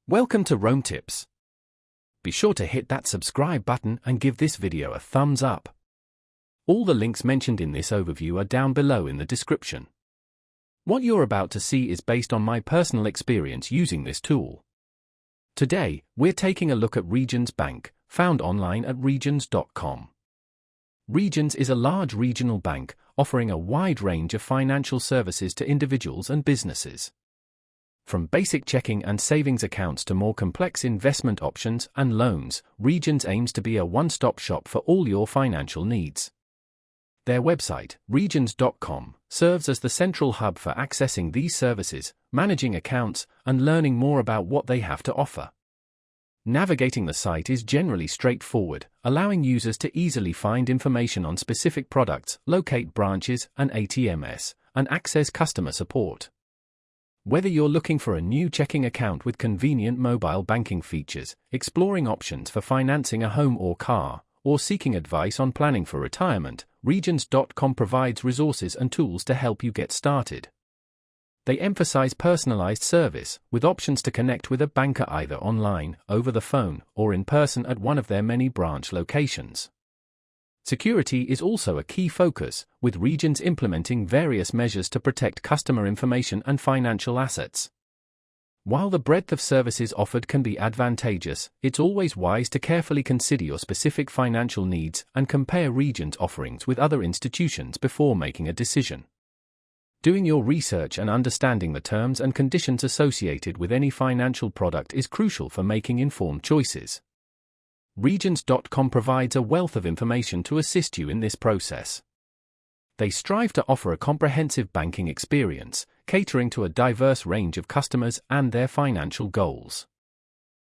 Welcome to Rome Tips. Be sure to hit that subscribe button and give this video a thumbs up. All the links mentioned in this overview are down below in the description. What you're about to see is based on my personal experience using this tool. Today, we're taking a look at Regions Bank, found online at regions.com. Regions is a large regional bank, offering a wide range of financial services to individuals and businesses. From basic checking and savings accounts to more complex investment options and loans, Regions aims to be a one-stop shop for all your financial needs. Their website, regions.com, serves as the central hub for accessing these services, managing accounts, and learning more about what they have to offer. Navigating the site is generally straightforward, allowing users to easily find information on specific products, locate branches and ATMs, and access customer support. Whether you're looking for a new checking account with convenient mobile banking features, exploring options for financing a home or car, or seeking advice on planning for retirement, Regions.com provides resources and tools to help you get started. They emphasize personalized service, with options to connect with a banker either online, over the phone, or in person at one of their many branch locations. Security is also a key focus, with Regions implementing various measures to protect customer information and financial assets. While the breadth of services offered can be advantageous, it's always wise to carefully consider your specific financial needs and compare Regions offerings with other institutions before making a decision. Doing your research and understanding the terms and conditions associated with any financial product is crucial for making informed choices. Regions.com provides a wealth of information to assist you in this process. They strive to offer a comprehensive banking experience, catering to a diverse range of customers and their financial goals.